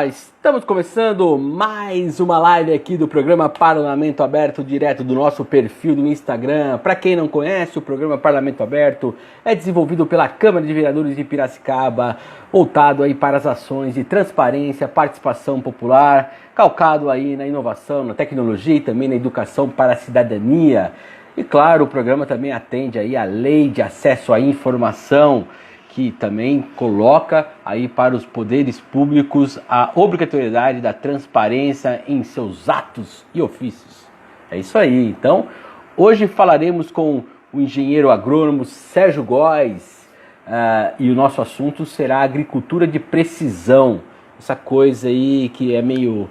Estamos começando mais uma live aqui do programa Parlamento Aberto, direto do nosso perfil do Instagram. Para quem não conhece, o programa Parlamento Aberto é desenvolvido pela Câmara de Vereadores de Piracicaba, voltado aí para as ações de transparência, participação popular, calcado aí na inovação, na tecnologia e também na educação para a cidadania. E claro, o programa também atende aí a Lei de Acesso à Informação, que também coloca aí para os poderes públicos a obrigatoriedade da transparência em seus atos e ofícios. É isso aí. Então, hoje falaremos com o engenheiro agrônomo Sérgio Góes, e o nosso assunto será agricultura de precisão. Essa coisa aí que é meio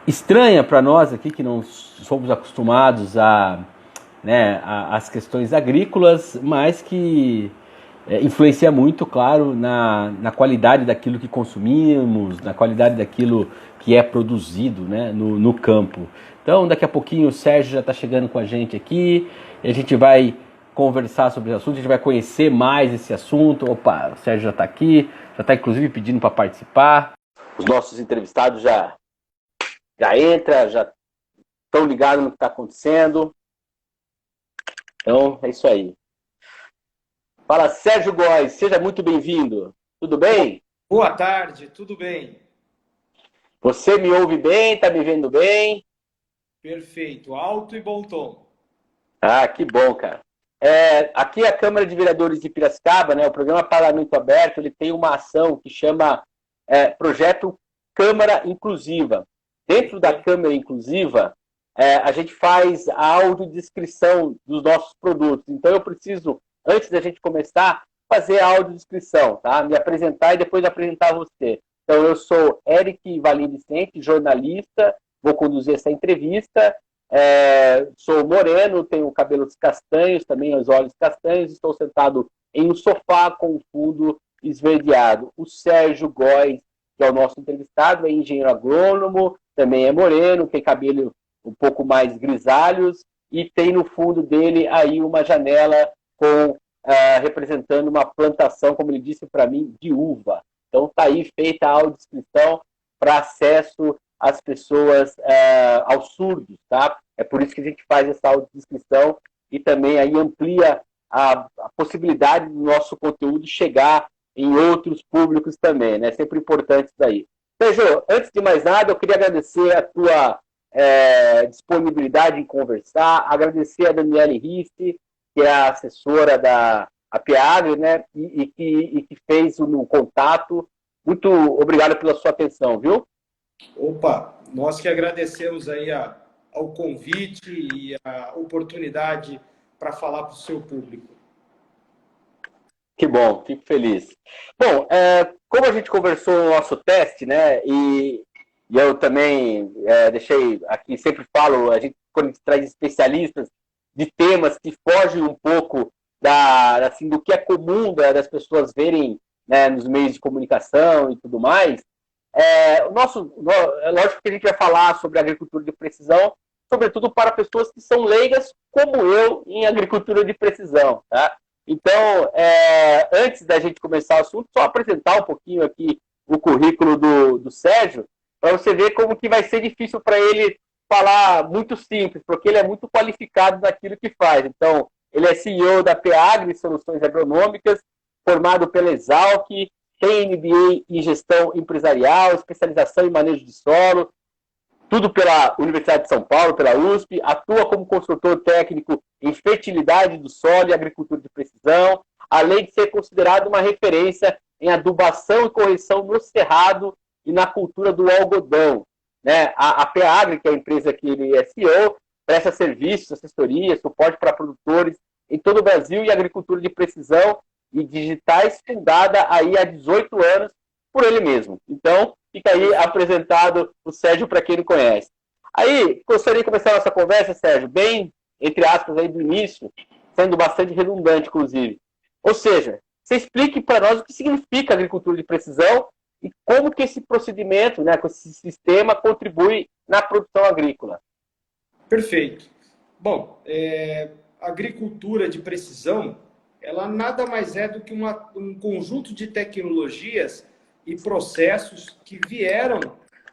estranha para nós aqui, que não somos acostumados às questões agrícolas, mas que influencia muito, claro, na qualidade daquilo que consumimos, na qualidade daquilo que é produzido, né, no campo. Então, daqui a pouquinho o Sérgio já está chegando com a gente aqui, e a gente vai conversar sobre esse assunto, a gente vai conhecer mais esse assunto. Opa, o Sérgio já está aqui, já está inclusive pedindo para participar. Os nossos entrevistados já entram, já estão ligados no que está acontecendo. Então, é isso aí. Fala, Sérgio Góes, seja muito bem-vindo. Tudo bem? Boa tarde, tudo bem? Você me ouve bem? Tá me vendo bem? Perfeito, alto e bom tom. Ah, que bom, cara. Aqui a Câmara de Vereadores de Piracicaba, né, o programa Parlamento Aberto, ele tem uma ação que chama Projeto Câmara Inclusiva. Dentro da Câmara Inclusiva, a gente faz a audiodescrição dos nossos produtos. Então eu preciso, antes da gente começar, fazer a audiodescrição, tá? Me apresentar e depois apresentar você. Então eu sou Eric Valim Vicente, jornalista, vou conduzir essa entrevista. Sou moreno, tenho cabelos castanhos, também os olhos castanhos, estou sentado em um sofá com um fundo esverdeado. O Sérgio Góes, que é o nosso entrevistado, é engenheiro agrônomo, também é moreno, tem cabelo um pouco mais grisalhos e tem no fundo dele aí uma janela com representando uma plantação, como ele disse para mim, de uva. Então está aí feita a audiodescrição para acesso às pessoas, aos surdos, tá? É por isso que a gente faz essa audiodescrição e também aí amplia a possibilidade do nosso conteúdo chegar em outros públicos também, né? Sempre importante isso daí. Sérgio, antes de mais nada, eu queria agradecer a tua disponibilidade em conversar, agradecer a Daniele Risse, que é a assessora da APAgri, né? E que fez o contato. Muito obrigado pela sua atenção, viu? Opa, nós que agradecemos aí ao convite e a oportunidade para falar para o seu público. Que bom, fico feliz. Bom, como a gente conversou no nosso teste, né, e eu também deixei aqui, sempre falo, quando a gente traz especialistas de temas que fogem um pouco assim, do que é comum das pessoas verem, né, nos meios de comunicação e tudo mais, é lógico que a gente vai falar sobre agricultura de precisão, sobretudo para pessoas que são leigas, como eu, em agricultura de precisão, tá? Então, antes da gente começar o assunto, só apresentar um pouquinho aqui o currículo do Sérgio, para você ver como que vai ser difícil para ele falar muito simples, porque ele é muito qualificado naquilo que faz. Então, ele é CEO da PEAgri Soluções Agronômicas, formado pela Exalc, tem MBA em Gestão Empresarial, especialização em Manejo de Solo, tudo pela Universidade de São Paulo, pela USP, atua como consultor técnico em fertilidade do solo e agricultura de precisão, além de ser considerado uma referência em adubação e correção no cerrado e na cultura do algodão. Né? A PEAgri, que é a empresa que ele é CEO, presta serviços, assessoria, suporte para produtores em todo o Brasil e agricultura de precisão e digitais, fundada aí há 18 anos por ele mesmo. Então, fica aí apresentado o Sérgio para quem não conhece. Aí, gostaria de começar a nossa conversa, Sérgio, bem, entre aspas, aí do início, sendo bastante redundante, inclusive. Ou seja, você explique para nós o que significa agricultura de precisão e como que esse procedimento, né, com esse sistema, contribui na produção agrícola. Perfeito. Bom, a agricultura de precisão, ela nada mais é do que um conjunto de tecnologias e processos que vieram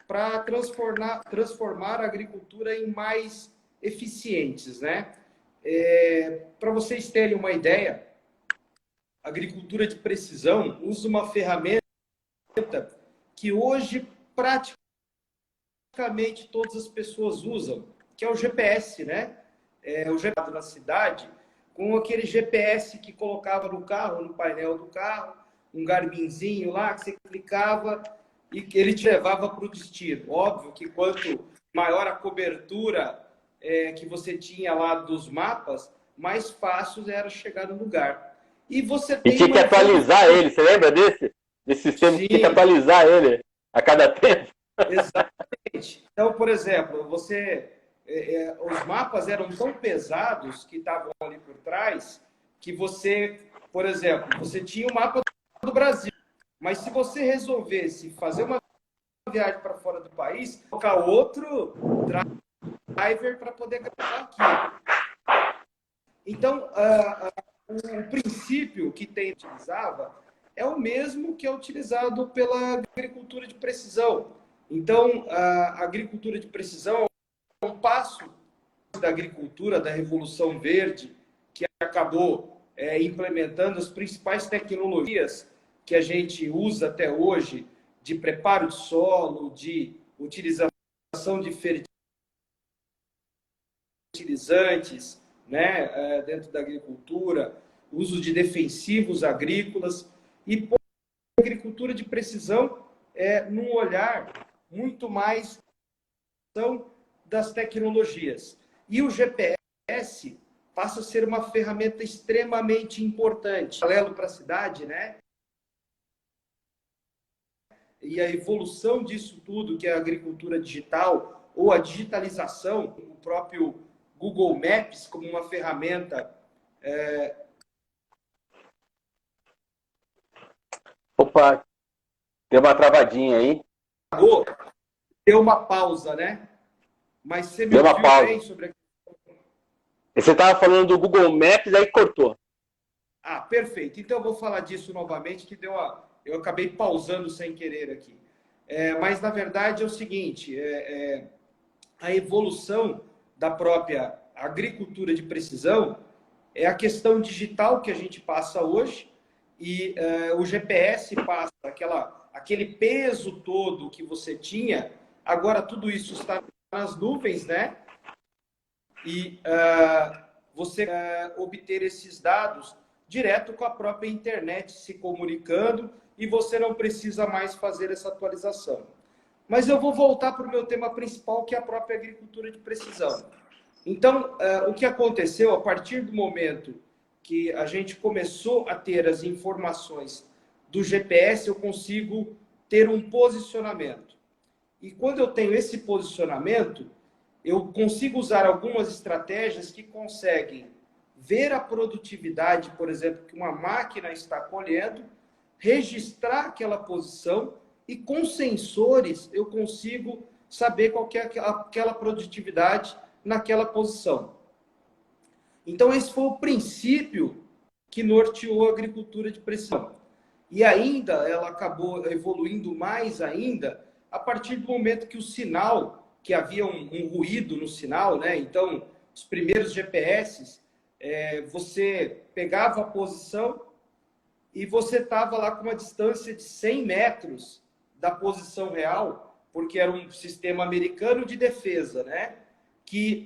para transformar a agricultura em mais eficientes, né? Para vocês terem uma ideia, a agricultura de precisão usa uma ferramenta que hoje praticamente todas as pessoas usam, que é o GPS, né? O GPS na cidade, com aquele GPS que colocava no carro, no painel do carro, um Garminzinho lá, que você clicava e que ele te levava para o destino. Óbvio que quanto maior a cobertura que você tinha lá dos mapas, mais fácil era chegar no lugar. E você E tem tinha que uma atualizar evolução. ele, você lembra desse? Desse sistema que tinha que Sim, atualizar ele a cada tempo? exatamente. Então, por exemplo, os mapas eram tão pesados que estavam ali por trás que você, por exemplo, você tinha o mapa do Brasil, mas se você resolvesse fazer uma viagem para fora do país, colocar outro driver para poder gravar aquilo. Então, o princípio que utilizava é o mesmo que é utilizado pela agricultura de precisão. Então, a agricultura de precisão é um passo da agricultura, da Revolução Verde, que acabou implementando as principais tecnologias que a gente usa até hoje, de preparo de solo, de utilização de fertilizantes, né, dentro da agricultura, uso de defensivos agrícolas e a agricultura de precisão num olhar muito mais das tecnologias. E o GPS passa a ser uma ferramenta extremamente importante. Paralelo para a cidade, né? E a evolução disso tudo, que é a agricultura digital ou a digitalização, o próprio Google Maps como uma ferramenta. Opa, deu uma travadinha aí. Deu uma pausa, né? Mas você me Deu uma ouviu pausa. bem sobre a... Você estava falando do Google Maps, aí cortou. Ah, perfeito. Então eu vou falar disso novamente, que eu acabei pausando sem querer aqui. Mas, na verdade, é o seguinte, a evolução da própria agricultura de precisão é a questão digital que a gente passa hoje e o GPS passa aquele peso todo que você tinha, agora tudo isso está nas nuvens, né? E você obter esses dados direto com a própria internet se comunicando e você não precisa mais fazer essa atualização. Mas eu vou voltar para o meu tema principal, que é a própria agricultura de precisão. Então, o que aconteceu a partir do momento que a gente começou a ter as informações do GPS, eu consigo ter um posicionamento. E quando eu tenho esse posicionamento, eu consigo usar algumas estratégias que conseguem ver a produtividade, por exemplo, que uma máquina está colhendo, registrar aquela posição e com sensores eu consigo saber qual que é aquela produtividade naquela posição. Então esse foi o princípio que norteou a agricultura de precisão. E ainda ela acabou evoluindo mais ainda a partir do momento que o sinal, que havia um ruído no sinal, né? Então os primeiros GPS, você pegava a posição e você estava lá com uma distância de 100 metros da posição real, porque era um sistema americano de defesa, né? Que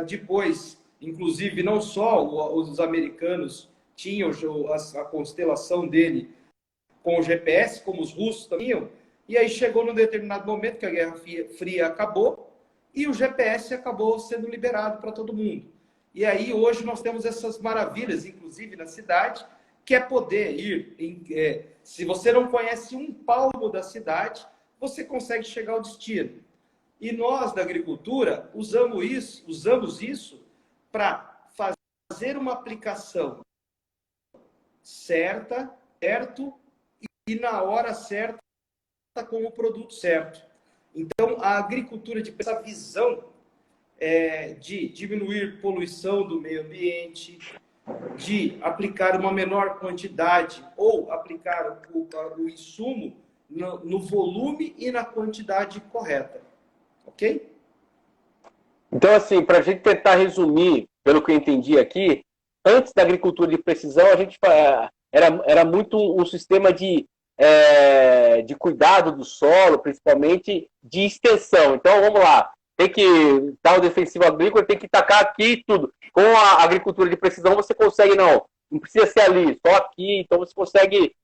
depois, inclusive, não só os americanos tinham a constelação dele com o GPS, como os russos também tinham, e aí chegou num determinado momento que a Guerra Fria acabou e o GPS acabou sendo liberado para todo mundo. E aí hoje nós temos essas maravilhas, inclusive na cidade, que é poder ir, se você não conhece um palmo da cidade, você consegue chegar ao destino. E nós, da agricultura, usamos isso para fazer uma aplicação certo, e na hora certa, com o produto certo. Então, a agricultura de essa visão de diminuir poluição do meio ambiente, de aplicar uma menor quantidade ou aplicar o insumo no volume e na quantidade correta. Ok? Então, assim, para a gente tentar resumir, pelo que eu entendi aqui, antes da agricultura de precisão, a gente era muito um sistema de cuidado do solo, principalmente de extensão. Então, vamos lá, tem que dar o defensivo agrícola, tem que tacar aqui e tudo. Com a agricultura de precisão, você consegue, não precisa ser ali, só aqui, então você consegue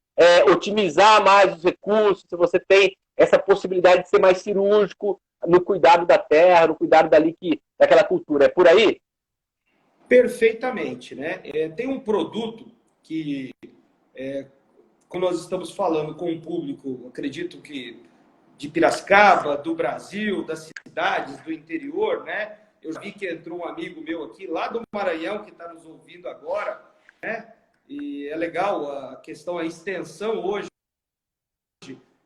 otimizar mais os recursos, se você tem essa possibilidade de ser mais cirúrgico no cuidado da terra, no cuidado daquela cultura. É por aí? Perfeitamente, né? Tem um produto que, quando nós estamos falando com o público, acredito que de Piracicaba, do Brasil, das cidades, do interior, né? Eu vi que entrou um amigo meu aqui, lá do Maranhão, que está nos ouvindo agora, né? E é legal a questão, a extensão hoje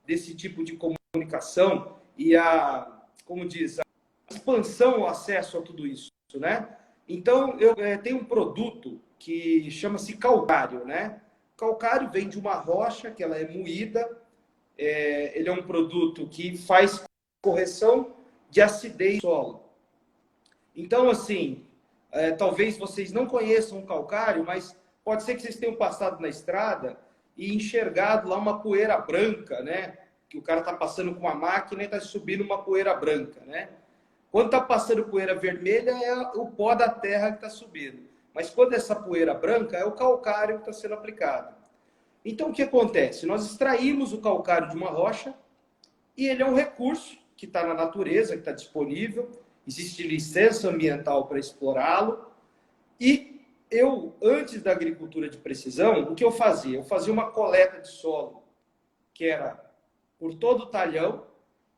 desse tipo de comunicação e como diz, a expansão, o acesso a tudo isso, né? Então, eu tenho um produto que chama-se calcário, né? Calcário vem de uma rocha, que ela é moída, ele é um produto que faz correção de acidez do solo. Então, assim, talvez vocês não conheçam o calcário, mas pode ser que vocês tenham passado na estrada e enxergado lá uma poeira branca, né? Que o cara está passando com uma máquina e está subindo uma poeira branca, né? Quando está passando poeira vermelha, é o pó da terra que está subindo. Mas quando essa poeira branca, é o calcário que está sendo aplicado. Então, o que acontece? Nós extraímos o calcário de uma rocha e ele é um recurso que está na natureza, que está disponível. Existe licença ambiental para explorá-lo. E eu, antes da agricultura de precisão, o que eu fazia? Eu fazia uma coleta de solo, que era por todo o talhão,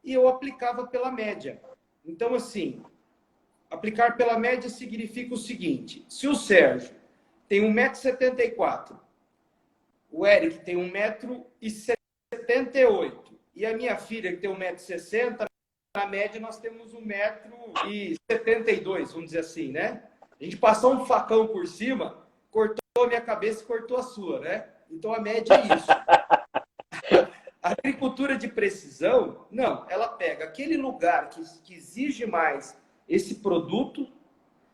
e eu aplicava pela média. Então, assim, aplicar pela média significa o seguinte: se o Sérgio tem 1,74 m, o Eric tem 1,78 m, e a minha filha, que tem 1,60 m, na média nós temos 1,72 m, vamos dizer assim, né? A gente passou um facão por cima, cortou a minha cabeça e cortou a sua, né? Então a média é isso. A agricultura de precisão, não, ela pega aquele lugar que exige mais esse produto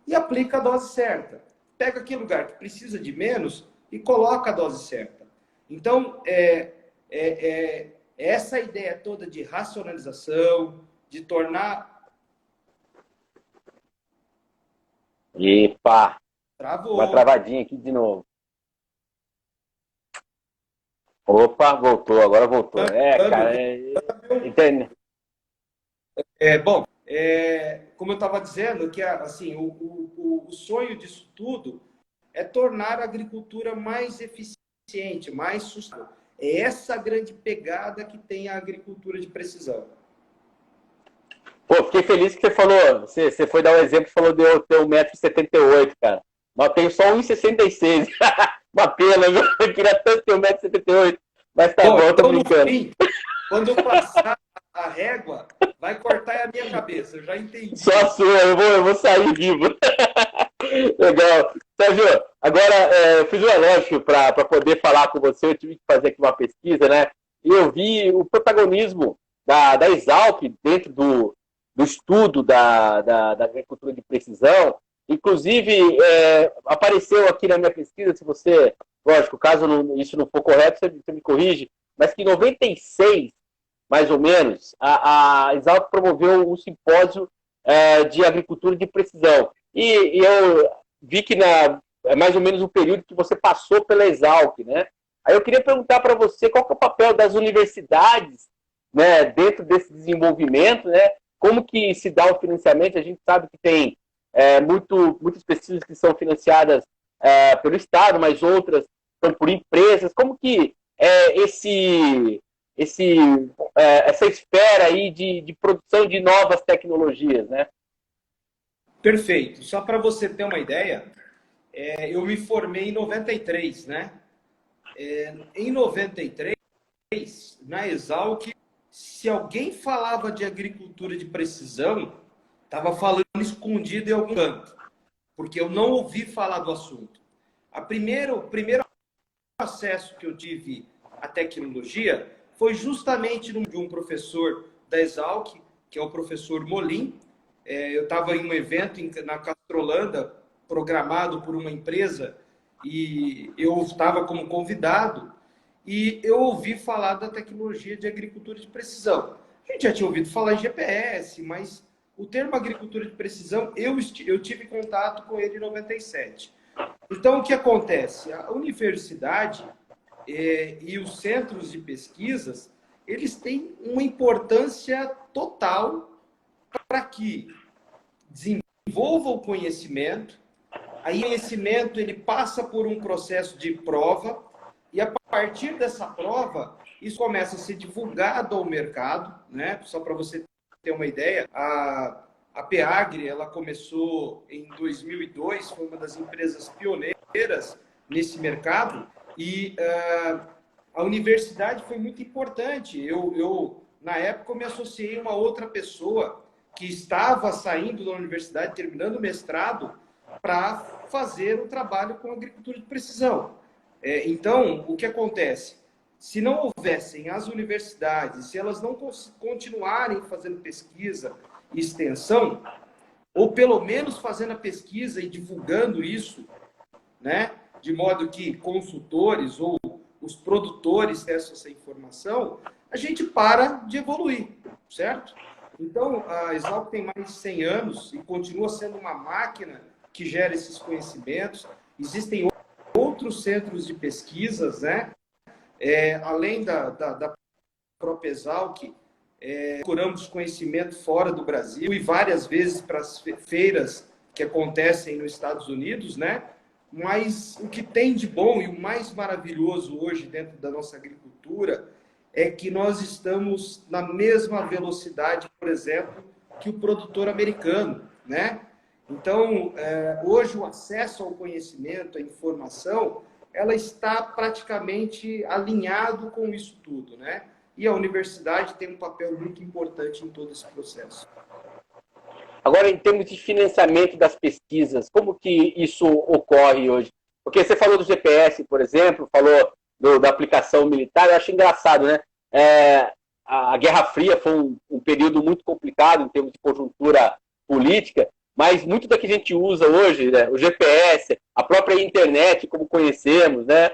e aplica a dose certa. Pega aquele lugar que precisa de menos e coloca a dose certa. Então, essa ideia toda de racionalização, de tornar... Epa! Travou. Uma travadinha aqui de novo. Opa, voltou, agora voltou. Cara, entende? Bom, como eu estava dizendo, que assim, o sonho disso tudo é tornar a agricultura mais eficiente, mais sustentável. É essa grande pegada que tem a agricultura de precisão. Pô, fiquei feliz que você falou, você foi dar um exemplo, falou de eu ter 1,78 m, cara. Mas eu tenho só 1,66 m. Uma pena, viu? Eu queria tanto ter 1,78 m. Mas tá bom, eu tô brincando. Fim, quando eu passar a régua, vai cortar a minha cabeça, eu já entendi. Só a sua, eu vou sair vivo. Legal. Sérgio, agora eu fiz um elogio para poder falar com você, eu tive que fazer aqui uma pesquisa, né? E eu vi o protagonismo da Exalc dentro do estudo da agricultura de precisão. Inclusive, apareceu aqui na minha pesquisa, se você, lógico, caso isso não for correto, você me corrige, mas que em 96, mais ou menos, a Exalc promoveu um simpósio de agricultura de precisão. E eu vi que é mais ou menos o período que você passou pela Exalc, né? Aí eu queria perguntar para você qual que é o papel das universidades, né, dentro desse desenvolvimento, né? Como que se dá o financiamento? A gente sabe que tem muitas pesquisas que são financiadas pelo Estado, mas outras são por empresas. Como que essa esfera aí de produção de novas tecnologias, né? Perfeito. Só para você ter uma ideia, eu me formei em 93, né? Em 93, na Exalc, se alguém falava de agricultura de precisão, estava falando escondido em algum canto, porque eu não ouvi falar do assunto. O primeiro acesso que eu tive à tecnologia foi justamente de um professor da Exalc, que é o professor Molim. Eu estava em um evento na Castrolanda, programado por uma empresa, e eu estava como convidado, e eu ouvi falar da tecnologia de agricultura de precisão. A gente já tinha ouvido falar em GPS, mas o termo agricultura de precisão, eu tive contato com ele em 97. Então, o que acontece? A universidade e os centros de pesquisas, eles têm uma importância total para que desenvolva o conhecimento. Aí, o conhecimento ele passa por um processo de prova, e a partir dessa prova, isso começa a ser divulgado ao mercado, né? Só para você ter uma ideia, a Peagri, ela começou em 2002, foi uma das empresas pioneiras nesse mercado, e a universidade foi muito importante. Na época, eu me associei a uma outra pessoa que estava saindo da universidade, terminando o mestrado, para fazer o trabalho com agricultura de precisão. Então, o que acontece? Se não houvessem as universidades, se elas não continuarem fazendo pesquisa e extensão, ou pelo menos fazendo a pesquisa e divulgando isso, né, de modo que consultores ou os produtores tenham essa informação, a gente para de evoluir, certo? Então, a Exalc tem mais de 100 anos e continua sendo uma máquina que gera esses conhecimentos. Existem outros centros de pesquisas, né? Além da própria Exalc, procuramos conhecimento fora do Brasil e várias vezes para as feiras que acontecem nos Estados Unidos, né? Mas o que tem de bom e o mais maravilhoso hoje dentro da nossa agricultura é que nós estamos na mesma velocidade, por exemplo, que o produtor americano, né? Então, hoje o acesso ao conhecimento, à informação, ela está praticamente alinhado com isso tudo, né? E a universidade tem um papel muito importante em todo esse processo. Agora, em termos de financiamento das pesquisas, como que isso ocorre hoje? Porque você falou do GPS, por exemplo, falou da aplicação militar, eu acho engraçado, né? A Guerra Fria foi um período muito complicado em termos de conjuntura política, mas muito da que a gente usa hoje, né, o GPS, a própria internet, como conhecemos, né,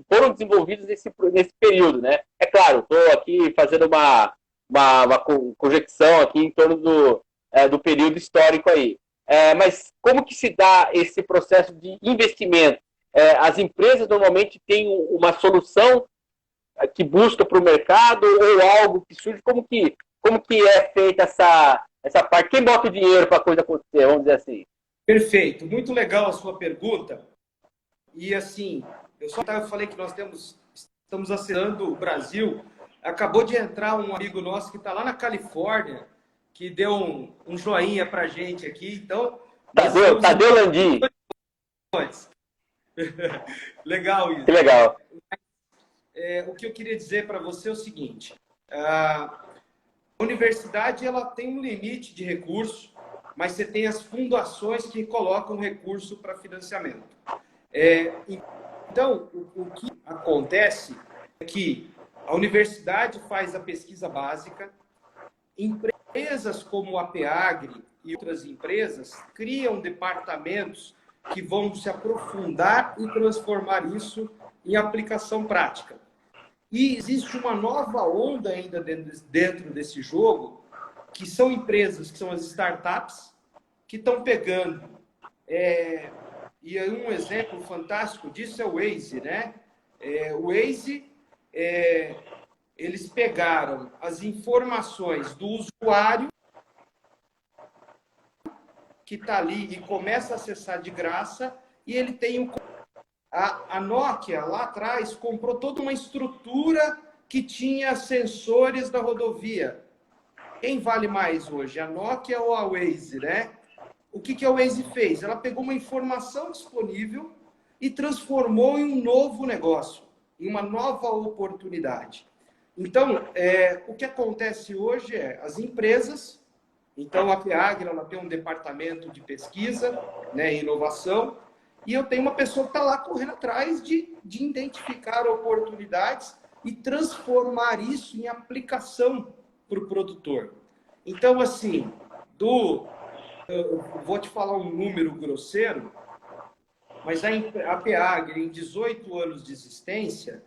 foram desenvolvidas nesse período, né? É claro, estou aqui fazendo uma conjecção aqui em torno do período histórico aí. Mas como que se dá esse processo de investimento? As empresas normalmente têm uma solução que busca para o mercado ou algo que surge? Como que é feita essa parte? Quem bota o dinheiro para a coisa acontecer, vamos dizer assim? Perfeito, muito legal a sua pergunta. E assim, eu falei que nós estamos acelerando o Brasil. Acabou de entrar um amigo nosso que está lá na Califórnia, que deu um joinha para a gente aqui. Então, Tadeu Landim. Legal isso. Que legal. O que eu queria dizer para você é o seguinte: a universidade ela tem um limite de recurso, mas você tem as fundações que colocam recurso para financiamento. Então, o que acontece é que a universidade faz a pesquisa básica, empresas como a Peagri e outras empresas criam departamentos que vão se aprofundar e transformar isso em aplicação prática. E existe uma nova onda ainda dentro desse jogo, que são empresas, que são as startups, que estão pegando. E um exemplo fantástico disso é o Waze, né? O Waze, eles pegaram as informações do usuário que está ali e começa a acessar de graça, e ele tem a Nokia, lá atrás, comprou toda uma estrutura que tinha sensores da rodovia. Quem vale mais hoje, a Nokia ou a Waze, né? O que a Waze fez? Ela pegou uma informação disponível e transformou em um novo negócio, em uma nova oportunidade. Então, o que acontece hoje é as empresas. Então, a Peagri, ela tem um departamento de pesquisa, né, e inovação, e eu tenho uma pessoa que está lá correndo atrás de identificar oportunidades e transformar isso em aplicação para o produtor. Então, assim, eu vou te falar um número grosseiro, mas a Peagri, em 18 anos de existência,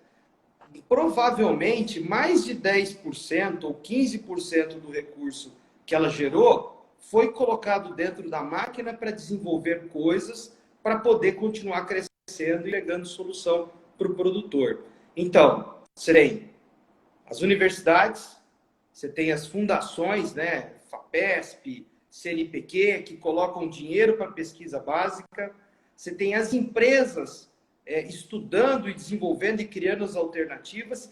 provavelmente mais de 10% ou 15% do recurso que ela gerou foi colocado dentro da máquina para desenvolver coisas para poder continuar crescendo e legando solução para o produtor. Então, você tem as universidades, você tem as fundações, né, FAPESP, CNPq, que colocam dinheiro para pesquisa básica, você tem as empresas estudando e desenvolvendo e criando as alternativas,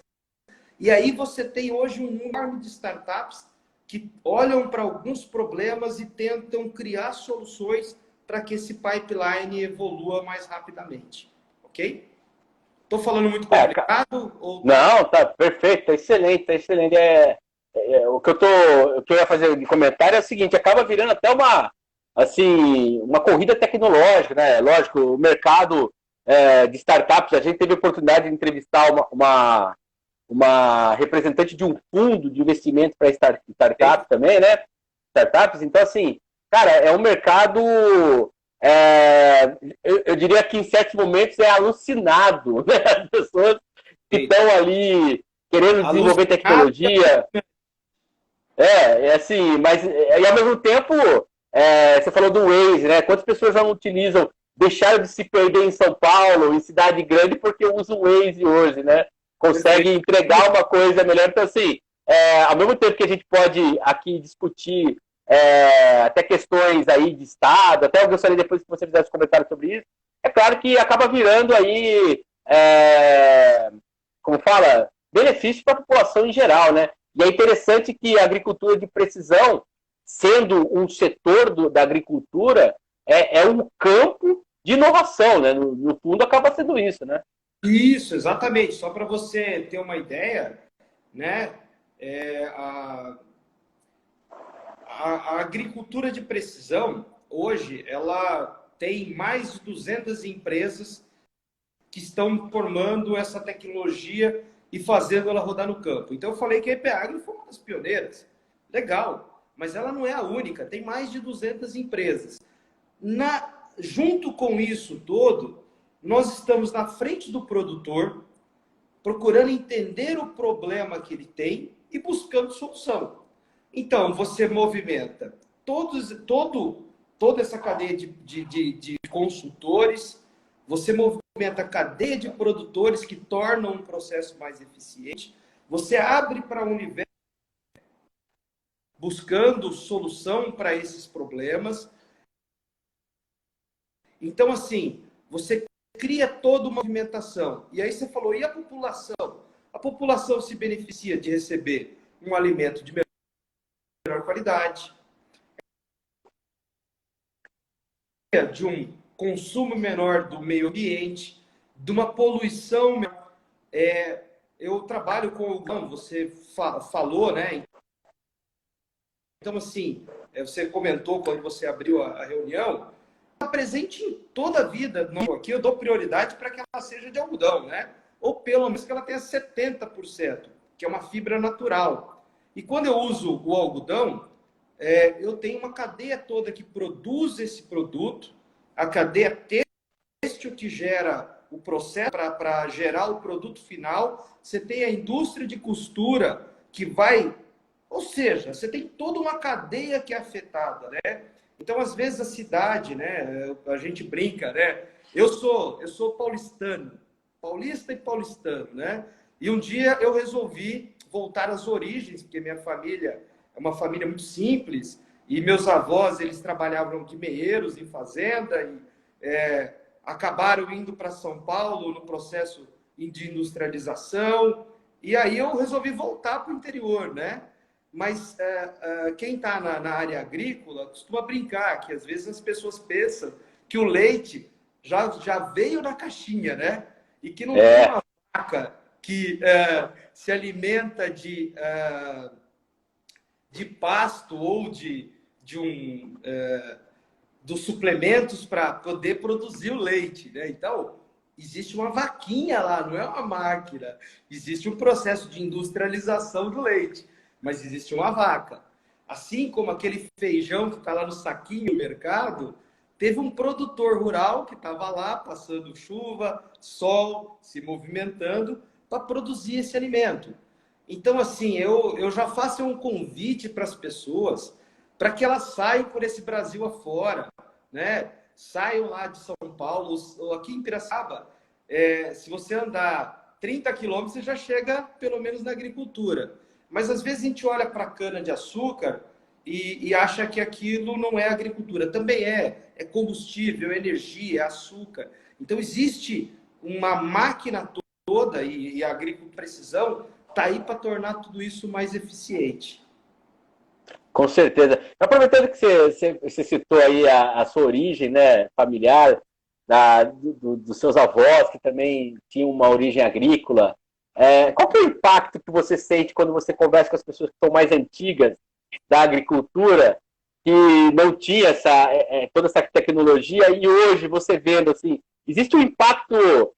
e aí você tem hoje um número enorme de startups que olham para alguns problemas e tentam criar soluções para que esse pipeline evolua mais rapidamente. Ok? Estou falando muito complicado? Ou tá... Não, tá perfeito, tá excelente, tá excelente. O que eu ia fazer de comentário é o seguinte, acaba virando até uma corrida tecnológica, né? Lógico, o mercado de startups, a gente teve a oportunidade de entrevistar uma representante de um fundo de investimento para startups também, né? Startups, então assim, cara, é um mercado, eu diria que em certos momentos é alucinado, né? As pessoas que estão ali querendo desenvolver tecnologia. É assim, mas e ao mesmo tempo, você falou do Waze, né? Quantas pessoas não utilizam, deixaram de se perder em São Paulo, em cidade grande, porque usam o Waze hoje, né? Consegue entregar uma coisa melhor. Então, assim, ao mesmo tempo que a gente pode aqui discutir até questões aí de Estado, até eu gostaria depois que você fizesse comentários sobre isso, é claro que acaba virando aí, como fala, benefício para a população em geral, né? E é interessante que a agricultura de precisão, sendo um setor da agricultura, é um campo de inovação, né? No fundo, acaba sendo isso, né? Isso, exatamente. Só para você ter uma ideia, né? A agricultura de precisão, hoje, ela tem mais de 200 empresas que estão formando essa tecnologia e fazendo ela rodar no campo. Então, eu falei que a EPAgro foi uma das pioneiras. Legal, mas ela não é a única. Tem mais de 200 empresas. Junto com isso todo, nós estamos na frente do produtor, procurando entender o problema que ele tem e buscando solução. Então, você movimenta toda essa cadeia de consultores, você movimenta a cadeia de produtores que tornam um processo mais eficiente, você abre para o universo buscando solução para esses problemas. Então, assim, você cria toda uma movimentação. E aí você falou, e a população? A população se beneficia de receber um alimento de melhor qualidade, de um consumo menor do meio ambiente, de uma poluição menor. Eu trabalho com algodão, você falou, né? Então, assim, você comentou quando você abriu a reunião, está presente em toda a vida. Aqui eu dou prioridade para que ela seja de algodão, né? Ou pelo menos que ela tenha 70%, que é uma fibra natural. E quando eu uso o algodão, eu tenho uma cadeia toda que produz esse produto, a cadeia têxtil que gera o processo para gerar o produto final, você tem a indústria de costura que vai... Ou seja, você tem toda uma cadeia que é afetada, né? Então, às vezes, a cidade, né? A gente brinca, né? Eu sou paulistano, paulista e paulistano, né? E um dia eu resolvi voltar às origens, porque minha família é uma família muito simples, e meus avós, eles trabalhavam de meeiros em fazenda, e acabaram indo para São Paulo no processo de industrialização, e aí eu resolvi voltar para o interior, né? Mas quem está na área agrícola costuma brincar que às vezes as pessoas pensam que o leite já veio na caixinha, né? E que não tem uma vaca que se alimenta de pasto ou dos suplementos para poder produzir o leite, né? Então, existe uma vaquinha lá, não é uma máquina. Existe um processo de industrialização do leite, mas existe uma vaca. Assim como aquele feijão que está lá no saquinho no mercado, teve um produtor rural que estava lá passando chuva, sol, se movimentando para produzir esse alimento. Então, assim, eu já faço um convite para as pessoas para que elas saiam por esse Brasil afora, né? Saiam lá de São Paulo, ou aqui em Piracicaba, se você andar 30 quilômetros, você já chega pelo menos na agricultura. Mas às vezes a gente olha para a cana-de-açúcar e acha que aquilo não é agricultura. Também é combustível, é energia, é açúcar. Então existe uma máquina toda e a agricultura precisão está aí para tornar tudo isso mais eficiente. Com certeza. Aproveitando que você citou aí a sua origem, né, familiar, dos seus avós, que também tinham uma origem agrícola, qual que é o impacto que você sente quando você conversa com as pessoas que são mais antigas da agricultura, que não tinha toda essa tecnologia, e hoje você vendo, assim, existe um impacto,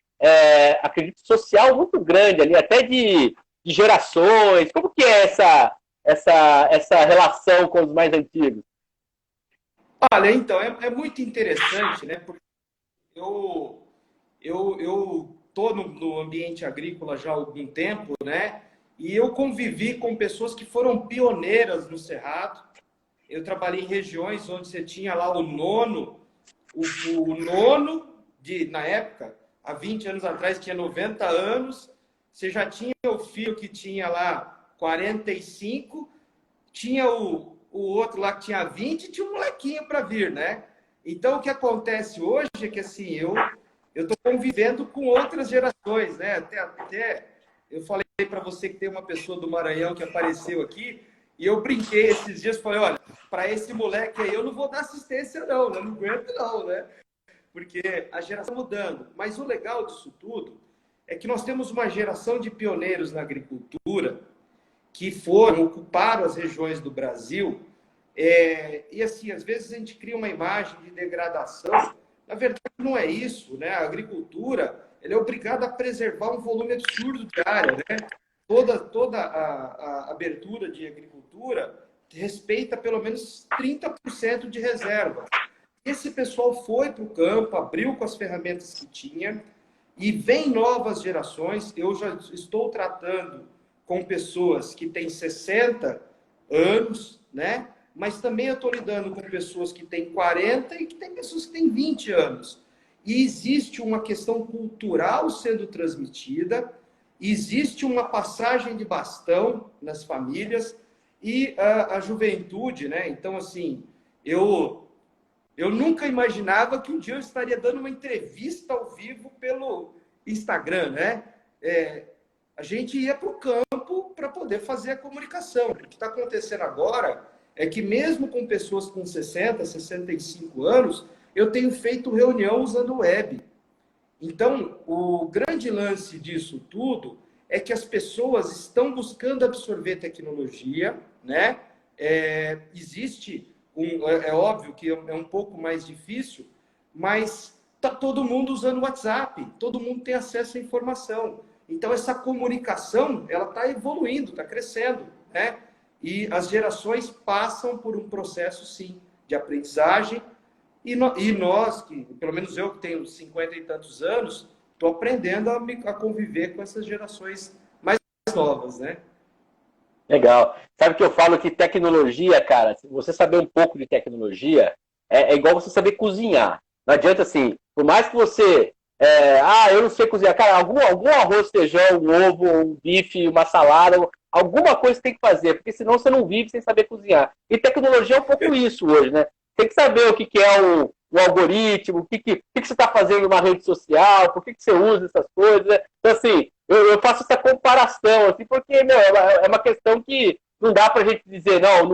acredito, social muito grande ali, até de gerações. Como que é essa relação com os mais antigos? Olha, então, é muito interessante, né? Porque eu estou no ambiente agrícola já há algum tempo, né? E eu convivi com pessoas que foram pioneiras no Cerrado. Eu trabalhei em regiões onde você tinha lá o nono, na época, há 20 anos atrás, tinha 90 anos. Você já tinha o filho que tinha lá 45, tinha o outro lá que tinha 20 e tinha um molequinho para vir, né? Então, o que acontece hoje é que, assim, eu estou convivendo com outras gerações, né? Até eu falei para você que tem uma pessoa do Maranhão que apareceu aqui, e eu brinquei esses dias, falei, olha, para esse moleque aí eu não vou dar assistência não, né? Não aguento não, né? Porque a geração está mudando. Mas o legal disso tudo é que nós temos uma geração de pioneiros na agricultura que ocuparam as regiões do Brasil. E assim, às vezes a gente cria uma imagem de degradação. Na verdade, não é isso, né? A agricultura, ela é obrigada a preservar um volume absurdo de área, né? Toda a abertura de agricultura respeita pelo menos 30% de reserva. Esse pessoal foi para o campo, abriu com as ferramentas que tinha, e vem novas gerações. Eu já estou tratando com pessoas que têm 60 anos, né? Mas também eu estou lidando com pessoas que têm 40 e que tem pessoas que têm 20 anos. E existe uma questão cultural sendo transmitida, existe uma passagem de bastão nas famílias e a juventude, né? Então, assim, eu nunca imaginava que um dia eu estaria dando uma entrevista ao vivo pelo Instagram, né? A gente ia para o campo para poder fazer a comunicação. O que está acontecendo agora é que mesmo com pessoas com 60, 65 anos, eu tenho feito reunião usando web. Então, o grande lance disso tudo é que as pessoas estão buscando absorver tecnologia, né? Existe é óbvio que é um pouco mais difícil, mas está todo mundo usando o WhatsApp, todo mundo tem acesso à informação. Então, essa comunicação, ela está evoluindo, está crescendo, né? E as gerações passam por um processo, sim, de aprendizagem. E nós, pelo menos eu que tenho 50 e tantos anos, estou aprendendo a conviver com essas gerações mais novas, né? Legal. Sabe que eu falo que tecnologia, cara, se você saber um pouco de tecnologia, é igual você saber cozinhar. Não adianta assim, por mais que você... eu não sei cozinhar. Cara, algum arroz, feijão, um ovo, um bife, uma salada, alguma coisa você tem que fazer, porque senão você não vive sem saber cozinhar. E tecnologia é um pouco isso hoje, né? Tem que saber o que é um algoritmo, o que você está fazendo numa rede social, por que você usa essas coisas. Né? Então, assim, eu faço essa comparação, assim, porque, meu, é uma questão que não dá para a gente dizer, eu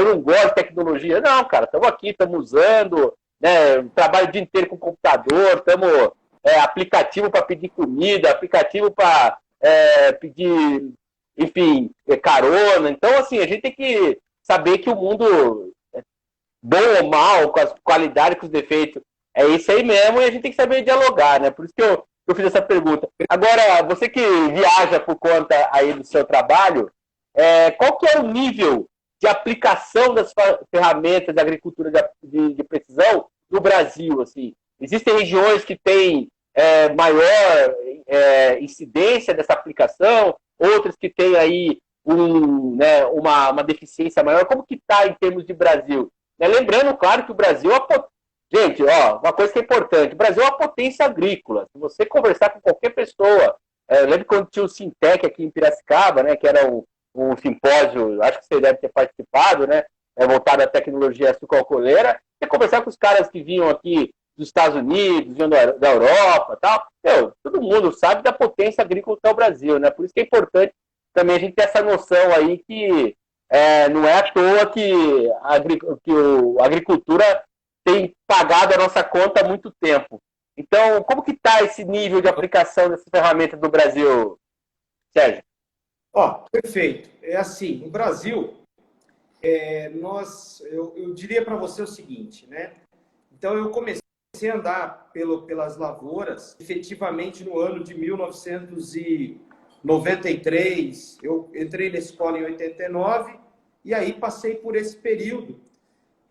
não gosto de tecnologia. Não, cara, estamos aqui, estamos usando, né, trabalho o dia inteiro com computador, estamos aplicativo para pedir comida, aplicativo para pedir, enfim, carona. Então, assim, a gente tem que saber que o mundo, bom ou mal, com as qualidades, com os defeitos, É isso aí mesmo, e a gente tem que saber dialogar, né? Por isso que eu fiz essa pergunta. Agora, você que viaja por conta aí do seu trabalho, qual que é o nível de aplicação das ferramentas de agricultura de precisão no Brasil? Assim? Existem regiões que têm maior incidência dessa aplicação, outras que têm aí uma deficiência maior. Como que está em termos de Brasil? Lembrando, claro, que o Brasil gente, uma coisa que é importante, o Brasil é uma potência agrícola. Se você conversar com qualquer pessoa, eu lembro quando tinha o Sintec aqui em Piracicaba, né, que era um simpósio, acho que você deve ter participado, né, voltado à tecnologia sucroalcooleira, você conversar com os caras que vinham aqui dos Estados Unidos, vinham da Europa, tal, todo mundo sabe da potência agrícola que é o Brasil, né? Por isso que é importante também a gente ter essa noção aí que não é à toa que a agricultura tem pagado a nossa conta há muito tempo. Então, como que está esse nível de aplicação dessas ferramentas do Brasil, Sérgio? Perfeito. É assim, no Brasil, eu diria para você o seguinte, né? Então, eu comecei a andar pelas lavouras, efetivamente no ano de 1993. Eu entrei na escola em 89 e aí passei por esse período.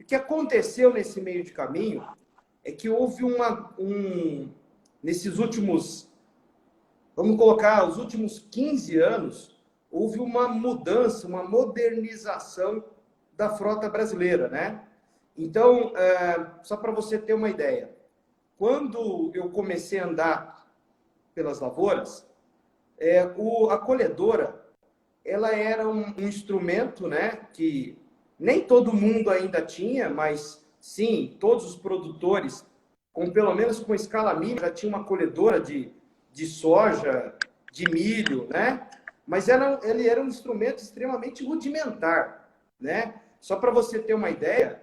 O que aconteceu nesse meio de caminho é que houve nesses últimos, vamos colocar, os últimos 15 anos, houve uma mudança, uma modernização da frota brasileira, né? Então, só para você ter uma ideia, quando eu comecei a andar pelas lavouras, a colhedora, ela era um instrumento, né, que nem todo mundo ainda tinha, mas sim, todos os produtores, pelo menos com escala mínima, já tinha uma colhedora de soja, de milho, né? Mas ele era um instrumento extremamente rudimentar, né? Só para você ter uma ideia,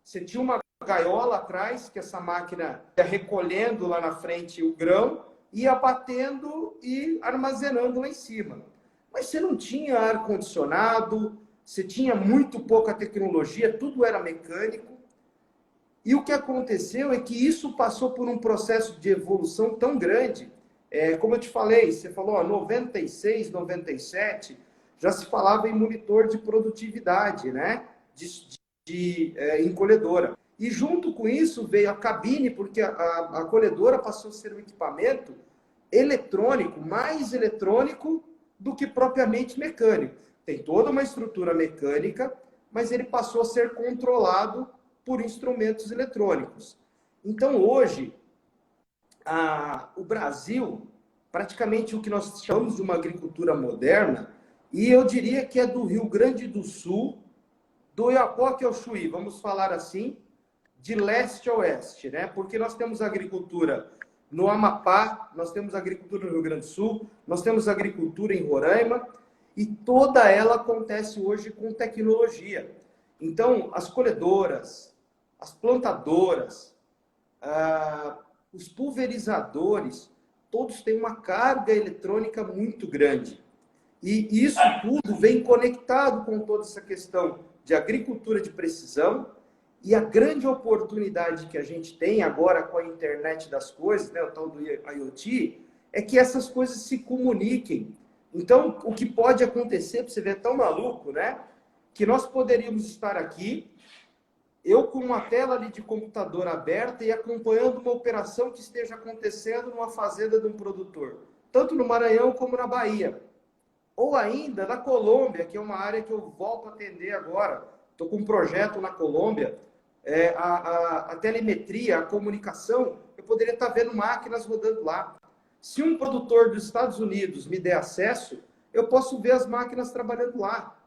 você tinha uma gaiola atrás, que essa máquina ia recolhendo lá na frente o grão, ia batendo e armazenando lá em cima. Mas você não tinha ar-condicionado, você tinha muito pouca tecnologia, tudo era mecânico. E o que aconteceu é que isso passou por um processo de evolução tão grande. Como eu te falei, você falou, 96, 97, já se falava em monitor de produtividade, né? Em colhedora. E junto com isso veio a cabine, porque a colhedora passou a ser um equipamento eletrônico, mais eletrônico do que propriamente mecânico. Tem toda uma estrutura mecânica, mas ele passou a ser controlado por instrumentos eletrônicos. Então, hoje, o Brasil, praticamente o que nós chamamos de uma agricultura moderna, e eu diria que é do Rio Grande do Sul, do Oiapoque ao Chuí, vamos falar assim, de leste a oeste, né? Porque nós temos agricultura no Amapá, nós temos agricultura no Rio Grande do Sul, nós temos agricultura em Roraima, e toda ela acontece hoje com tecnologia. Então, as colhedoras, as plantadoras, os pulverizadores, todos têm uma carga eletrônica muito grande. E isso tudo vem conectado com toda essa questão de agricultura de precisão e a grande oportunidade que a gente tem agora com a internet das coisas, né, o tal do IoT, é que essas coisas se comuniquem. Então, o que pode acontecer, para você ver, é tão maluco, né? Que nós poderíamos estar aqui, eu com uma tela ali de computador aberta e acompanhando uma operação que esteja acontecendo numa fazenda de um produtor, tanto no Maranhão como na Bahia. Ou ainda na Colômbia, que é uma área que eu volto a atender agora. Estou com um projeto na Colômbia, a telemetria, a comunicação, eu poderia estar vendo máquinas rodando lá. Se um produtor dos Estados Unidos me der acesso, eu posso ver as máquinas trabalhando lá.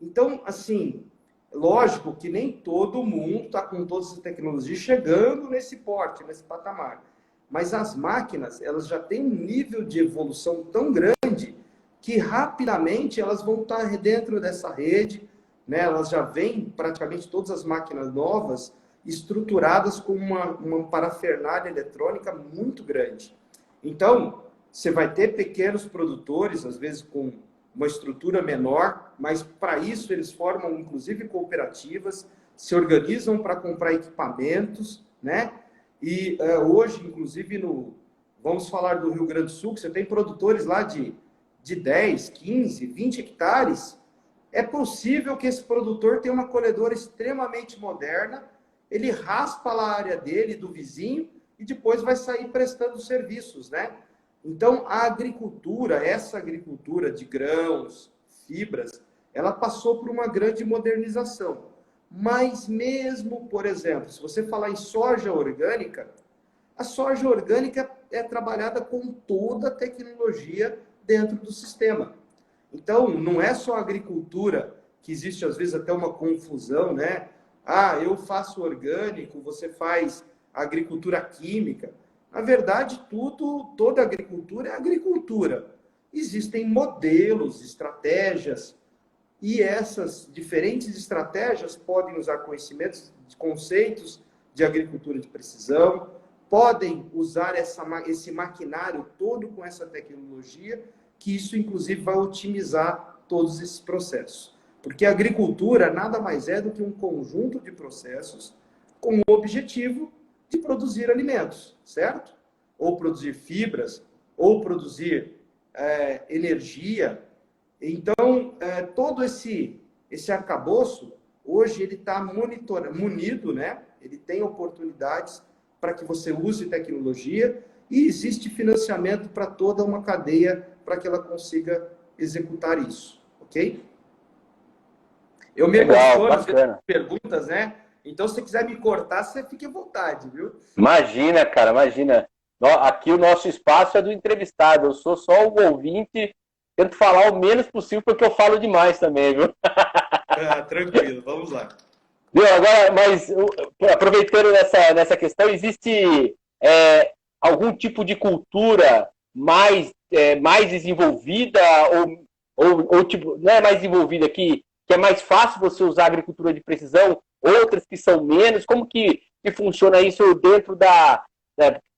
Então, assim, lógico que nem todo mundo está com todas as tecnologias chegando nesse porte, nesse patamar. Mas as máquinas, elas já têm um nível de evolução tão grande que rapidamente elas vão estar dentro dessa rede, né? Elas já vêm praticamente todas as máquinas novas estruturadas com uma parafernália eletrônica muito grande. Então, você vai ter pequenos produtores, às vezes com uma estrutura menor, mas para isso eles formam inclusive cooperativas, se organizam para comprar equipamentos, né? E hoje, inclusive, vamos falar do Rio Grande do Sul, que você tem produtores lá de 10, 15, 20 hectares. É possível que esse produtor tenha uma colhedora extremamente moderna, ele raspa lá a área dele, do vizinho, e depois vai sair prestando serviços, né? Então, a agricultura, essa agricultura de grãos, fibras, ela passou por uma grande modernização. Mas mesmo, por exemplo, se você falar em soja orgânica, a soja orgânica é trabalhada com toda a tecnologia dentro do sistema. Então, não é só a agricultura, que existe às vezes até uma confusão, né? Ah, eu faço orgânico, você faz agricultura química. Na verdade, toda agricultura é agricultura. Existem modelos, estratégias, e essas diferentes estratégias podem usar conhecimentos, conceitos de agricultura de precisão, podem usar esse maquinário todo com essa tecnologia, que isso, inclusive, vai otimizar todos esses processos. Porque a agricultura nada mais é do que um conjunto de processos com o objetivo de produzir alimentos, certo? Ou produzir fibras, ou produzir energia. Então, todo esse arcabouço, hoje ele está munido, né? Ele tem oportunidades para que você use tecnologia e existe financiamento para toda uma cadeia para que ela consiga executar isso, ok? Eu me Legal, emociono bacana. com perguntas, né? Então, se você quiser me cortar, você fique à vontade, viu? Imagina, cara, imagina. Aqui o nosso espaço é do entrevistado, eu sou só o ouvinte, tento falar o menos possível porque eu falo demais também, viu? Tranquilo, vamos lá. Viu, agora, mas aproveitando nessa questão, existe algum tipo de cultura mais desenvolvida ou tipo, não é mais desenvolvida que é mais fácil você usar a agricultura de precisão, outras que são menos? Como que funciona isso dentro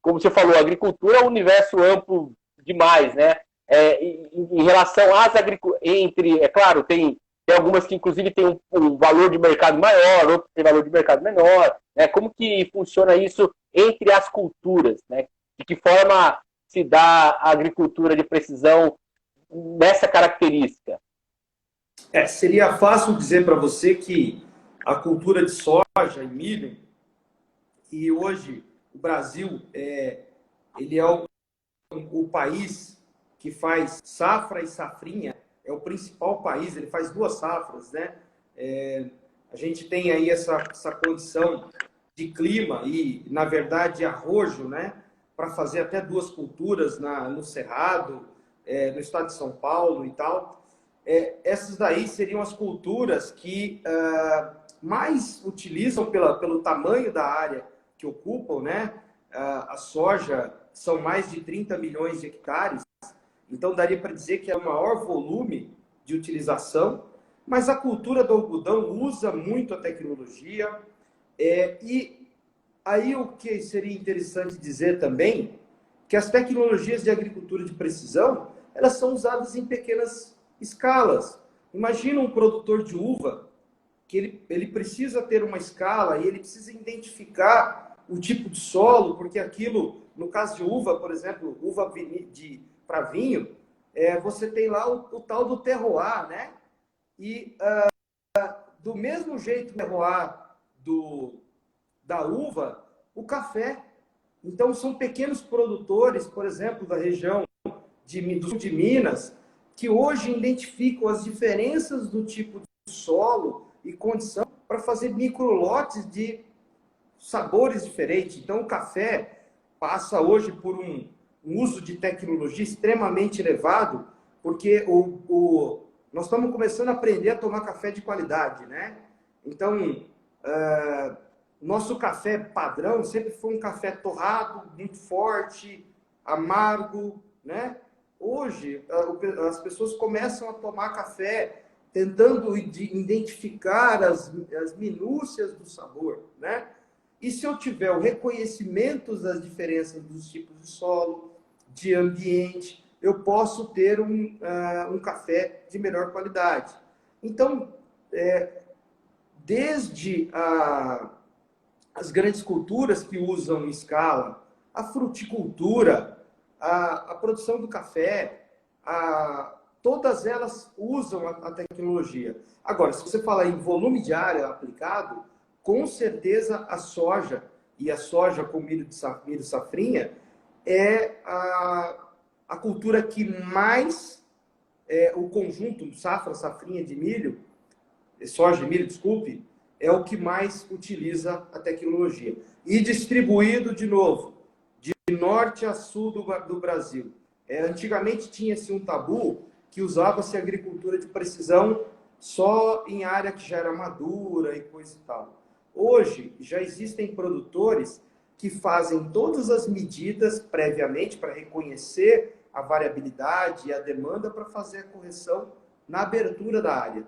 como você falou, a agricultura é um universo amplo demais, né? Em relação às agriculturas, é claro, tem algumas que, inclusive, têm um valor de mercado maior, outras têm valor de mercado menor. Né? Como que funciona isso entre as culturas? Né? De que forma se dá a agricultura de precisão nessa característica? Seria fácil dizer para você que a cultura de soja e milho, e hoje o Brasil ele é o país que faz safra e safrinha, é o principal país, ele faz 2 safras, né? A gente tem aí essa condição de clima e, na verdade, arrojo, né? Para fazer até 2 culturas no Cerrado, no estado de São Paulo e tal. Essas daí seriam as culturas que mais utilizam pelo tamanho da área que ocupam, né? A soja são mais de 30 milhões de hectares, então daria para dizer que é o maior volume de utilização, mas a cultura do algodão usa muito a tecnologia, e aí o que seria interessante dizer também, que as tecnologias de agricultura de precisão, elas são usadas em pequenas escalas. Imagina um produtor de uva, que ele precisa ter uma escala e ele precisa identificar o tipo de solo, porque aquilo, no caso de uva, por exemplo, uva para vinho, você tem lá o tal do terroir, né? E do mesmo jeito que o terroir da uva, o café. Então, são pequenos produtores, por exemplo, da região do sul de Minas, que hoje identificam as diferenças do tipo de solo e condição para fazer microlotes de sabores diferentes. Então, o café passa hoje por um uso de tecnologia extremamente elevado, porque nós estamos começando a aprender a tomar café de qualidade, né? Então, nosso café padrão sempre foi um café torrado, muito forte, amargo, né? Hoje, as pessoas começam a tomar café tentando identificar as minúcias do sabor, né? E se eu tiver o reconhecimento das diferenças dos tipos de solo, de ambiente, eu posso ter um café de melhor qualidade. Então, desde as grandes culturas que usam em escala, a fruticultura, a produção do café, todas elas usam a tecnologia. Agora, se você falar em volume de área aplicado, com certeza a soja, e a soja com milho safrinha, é a cultura que mais, o conjunto safra, safrinha de milho, soja e milho, desculpe, é o que mais utiliza a tecnologia. E distribuído, de novo, de norte a sul do Brasil. Antigamente tinha-se um tabu que usava-se agricultura de precisão só em área que já era madura e coisa e tal. Hoje, já existem produtores que fazem todas as medidas previamente para reconhecer a variabilidade e a demanda para fazer a correção na abertura da área.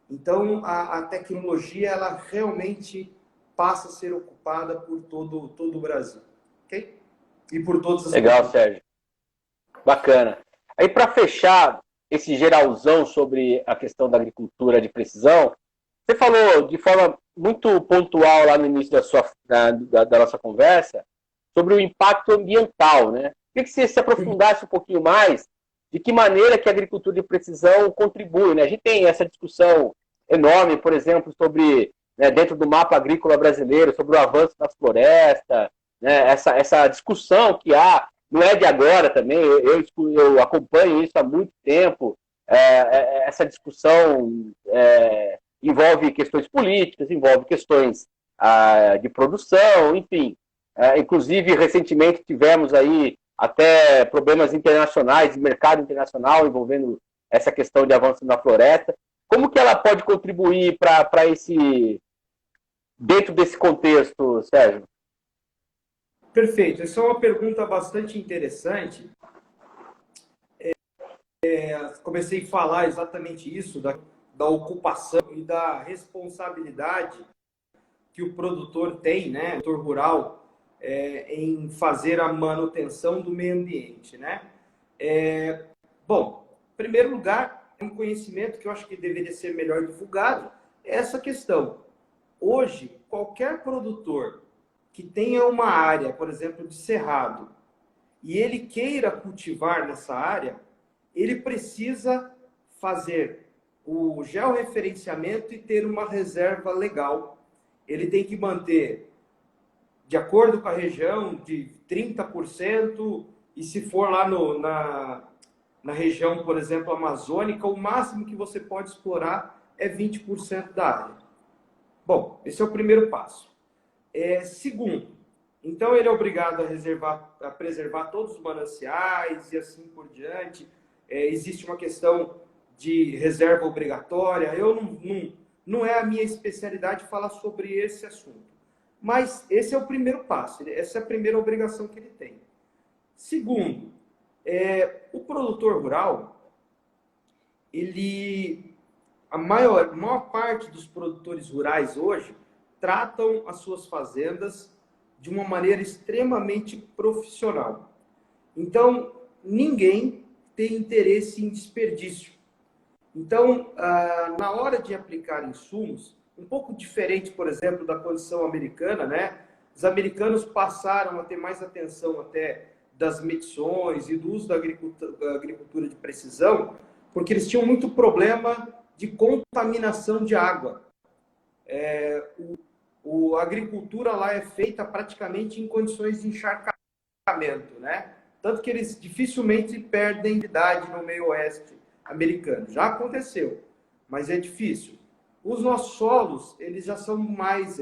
Então, a tecnologia, ela realmente passa a ser ocupada por todo o Brasil. Ok? E por todas as... Legal, Sérgio. Bacana. Aí, para fechar esse geralzão sobre a questão da agricultura de precisão, você falou de forma muito pontual lá no início da nossa conversa sobre o impacto ambiental, né? Queria que você se aprofundasse um pouquinho mais de que maneira que a agricultura de precisão contribui, né? A gente tem essa discussão enorme, por exemplo, sobre, né, dentro do mapa agrícola brasileiro, sobre o avanço das florestas, né? Essa discussão que há, não é de agora também, eu acompanho isso há muito tempo, essa discussão envolve questões políticas, envolve questões de produção, enfim. Inclusive, recentemente tivemos aí até problemas internacionais, de mercado internacional, envolvendo essa questão de avanço na floresta. Como que ela pode contribuir para dentro desse contexto, Sérgio? Perfeito. Essa é uma pergunta bastante interessante. Comecei a falar exatamente isso, da ocupação e da responsabilidade que o produtor tem, né, o produtor rural, em fazer a manutenção do meio ambiente, né? Bom, em primeiro lugar, um conhecimento que eu acho que deveria ser melhor divulgado é essa questão. Hoje, qualquer produtor que tenha uma área, por exemplo, de cerrado, e ele queira cultivar nessa área, ele precisa fazer o georreferenciamento e ter uma reserva legal. Ele tem que manter, de acordo com a região, de 30%, e se for lá na região, por exemplo, amazônica, o máximo que você pode explorar é 20% da área. Bom, esse é o primeiro passo. Segundo, então ele é obrigado a preservar todos os mananciais e assim por diante. Existe uma questão de reserva obrigatória. Não é a minha especialidade falar sobre esse assunto. Mas esse é o primeiro passo, essa é a primeira obrigação que ele tem. Segundo, o produtor rural, a maior parte dos produtores rurais hoje tratam as suas fazendas de uma maneira extremamente profissional. Então, ninguém tem interesse em desperdício. Então, na hora de aplicar insumos, um pouco diferente, por exemplo, da condição americana, né? Os americanos passaram a ter mais atenção até das medições e do uso da agricultura de precisão, porque eles tinham muito problema de contaminação de água. A agricultura lá é feita praticamente em condições de encharcamento, né? Tanto que eles dificilmente perdem idade no meio oeste americano. Já aconteceu, mas é difícil. Os nossos solos, eles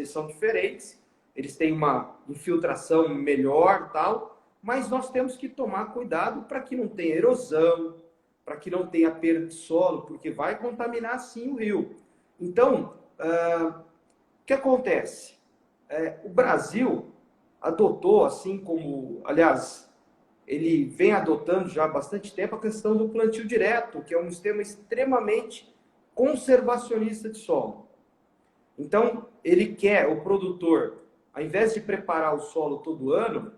são diferentes, eles têm uma infiltração melhor, tal, mas nós temos que tomar cuidado para que não tenha erosão, para que não tenha perda de solo, porque vai contaminar sim o rio. Então, o que acontece? O Brasil adotou, assim como, aliás, ele vem adotando já há bastante tempo a questão do plantio direto, que é um sistema extremamente conservacionista de solo. Então, o produtor, ao invés de preparar o solo todo ano,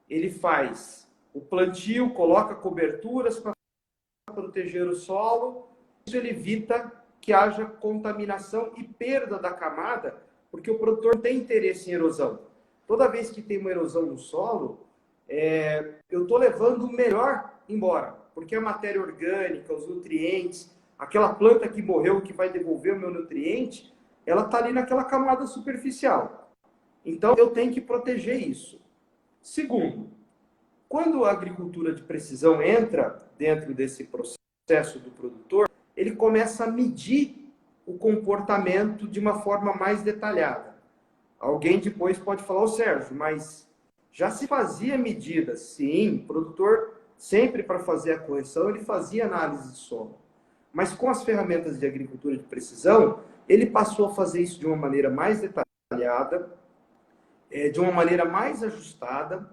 ele faz o plantio, coloca coberturas para proteger o solo, isso ele evita que haja contaminação e perda da camada, porque o produtor não tem interesse em erosão. toda vez que tem uma erosão no solo, eu estou levando o melhor embora, porque a matéria orgânica, os nutrientes, aquela planta que morreu, que vai devolver o meu nutriente, ela está ali naquela camada superficial. Então, eu tenho que proteger isso. Segundo, quando a agricultura de precisão entra dentro desse processo do produtor, ele começa a medir o comportamento de uma forma mais detalhada. Alguém depois pode falar, ô Sérgio, mas já se fazia medidas, sim, o produtor sempre para fazer a correção, ele fazia análise de solo. Mas com as ferramentas de agricultura de precisão, ele passou a fazer isso de uma maneira mais detalhada, de uma maneira mais ajustada.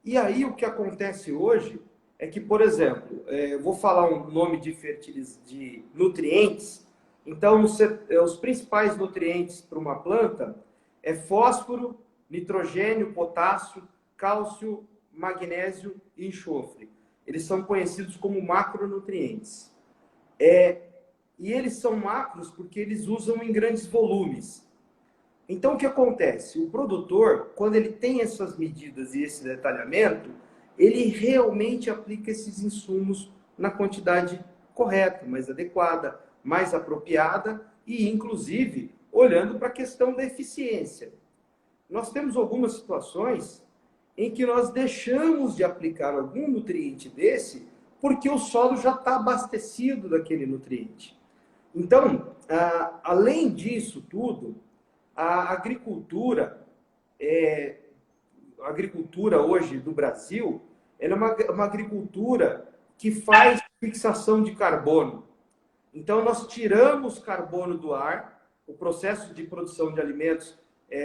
E aí o que acontece hoje é que, por exemplo, eu vou falar um nome de nutrientes. Então, os principais nutrientes para uma planta é fósforo, nitrogênio, potássio, cálcio, magnésio e enxofre. Eles são conhecidos como macronutrientes. E eles são macros porque eles usam em grandes volumes. Então, o que acontece? O produtor, quando ele tem essas medidas e esse detalhamento, ele realmente aplica esses insumos na quantidade correta, mais adequada, mais apropriada e, inclusive, olhando para a questão da eficiência. Nós temos algumas situações em que nós deixamos de aplicar algum nutriente desse porque o solo já está abastecido daquele nutriente. Então, além disso tudo, a agricultura hoje do Brasil, ela é uma agricultura que faz fixação de carbono. Então, nós tiramos carbono do ar, o processo de produção de alimentos,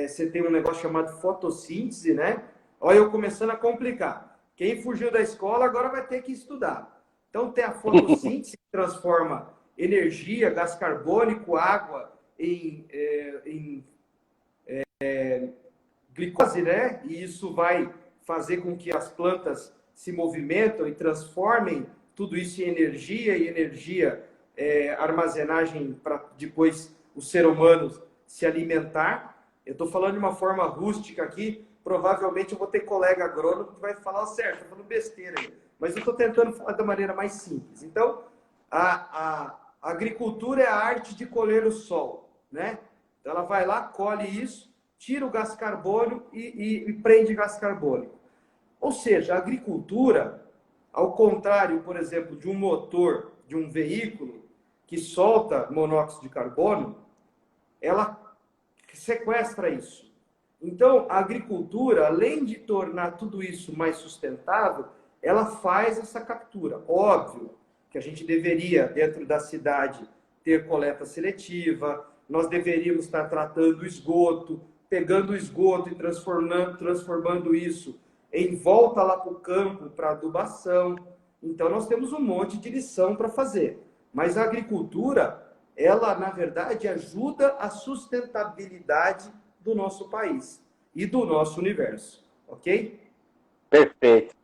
você tem um negócio chamado fotossíntese, né? Olha eu começando a complicar. Quem fugiu da escola agora vai ter que estudar. Então, tem a fotossíntese que transforma energia, gás carbônico, água em glicose, né? E isso vai fazer com que as plantas se movimentam e transformem tudo isso em energia, e energia armazenagem para depois o ser humano se alimentar. Eu estou falando de uma forma rústica aqui, provavelmente eu vou ter colega agrônomo que vai falar, oh, Sérgio, estou falando besteira aí. Mas eu estou tentando falar da maneira mais simples. Então, a agricultura é a arte de colher o sol, né? Então, ela vai lá, colhe isso, tira o gás carbônico e prende gás carbônico. Ou seja, a agricultura, ao contrário, por exemplo, de um motor de um veículo que solta monóxido de carbono, ela sequestra isso. Então, a agricultura, além de tornar tudo isso mais sustentável, ela faz essa captura. Óbvio que a gente deveria, dentro da cidade, ter coleta seletiva, nós deveríamos estar tratando o esgoto, pegando o esgoto e transformando isso em volta lá para o campo, para adubação. Então, nós temos um monte de lição para fazer. Mas a agricultura, ela, na verdade, ajuda a sustentabilidade do nosso país e do nosso universo. Ok? Perfeito.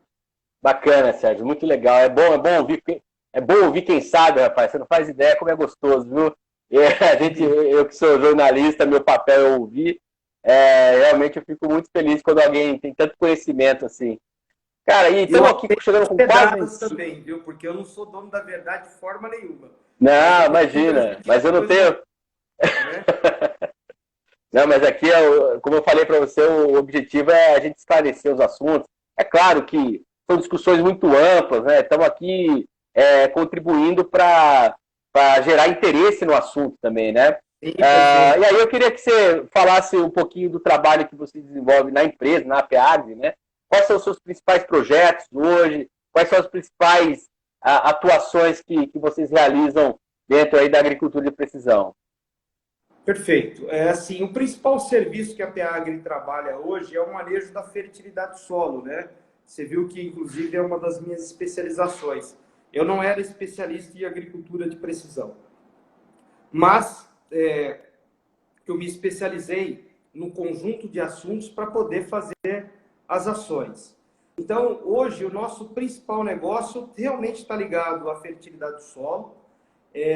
Bacana, Sérgio. Muito legal. É bom ouvir quem sabe, rapaz. Você não faz ideia como é gostoso, viu? Eu que sou jornalista, meu papel é ouvir. Realmente eu fico muito feliz quando alguém tem tanto conhecimento assim. Cara, e estamos aqui chegando com quase... também, viu? Porque eu não sou dono da verdade de forma nenhuma. Não, imagina. Mas eu não tenho... Né? Não, mas aqui, como eu falei para você, o objetivo é a gente esclarecer os assuntos. É claro que são discussões muito amplas, né? Estamos aqui contribuindo para gerar interesse no assunto também, né? Sim, e aí eu queria que você falasse um pouquinho do trabalho que você desenvolve na empresa, na Apeagri, né? Quais são os seus principais projetos hoje? Quais são as principais atuações que vocês realizam dentro aí da agricultura de precisão? Perfeito. Assim, o principal serviço que a Apeagri trabalha hoje é o manejo da fertilidade do solo, né? Você viu que, inclusive, é uma das minhas especializações. Eu não era especialista em agricultura de precisão, mas eu me especializei no conjunto de assuntos para poder fazer as ações. Então, hoje, o nosso principal negócio realmente está ligado à fertilidade do solo.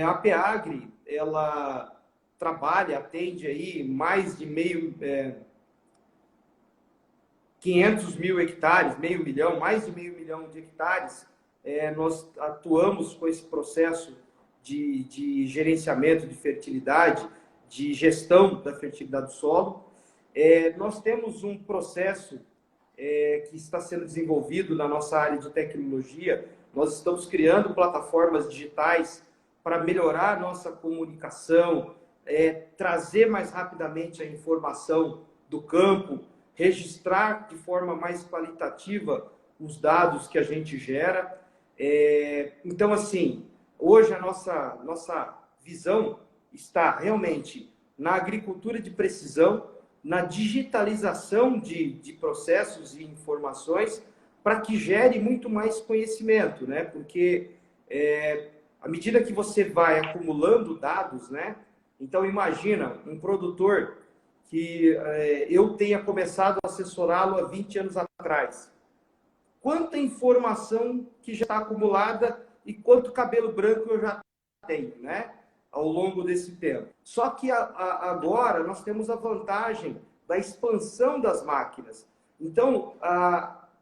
A Apeagri, ela trabalha, atende aí mais de 500 mil hectares, meio milhão, mais de meio milhão de hectares, nós atuamos com esse processo de gerenciamento de fertilidade, de gestão da fertilidade do solo. Nós temos um processo que está sendo desenvolvido na nossa área de tecnologia. Nós estamos criando plataformas digitais para melhorar a nossa comunicação, trazer mais rapidamente a informação do campo, registrar de forma mais qualitativa os dados que a gente gera. Então, assim, hoje a nossa visão está realmente na agricultura de precisão, na digitalização de processos e informações para que gere muito mais conhecimento, né? Porque à medida que você vai acumulando dados, né? Então, imagina um produtor que eu tenha começado a assessorá-lo há 20 anos atrás. Quanta informação que já está acumulada e quanto cabelo branco eu já tenho, né? Ao longo desse tempo. Só que agora nós temos a vantagem da expansão das máquinas. Então,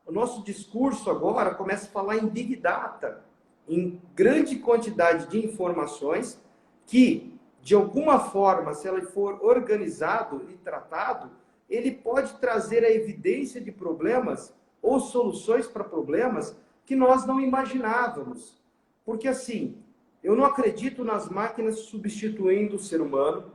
o nosso discurso agora começa a falar em Big Data, em grande quantidade de informações que, de alguma forma, se ele for organizado e tratado, ele pode trazer a evidência de problemas ou soluções para problemas que nós não imaginávamos. Porque, assim, eu não acredito nas máquinas substituindo o ser humano,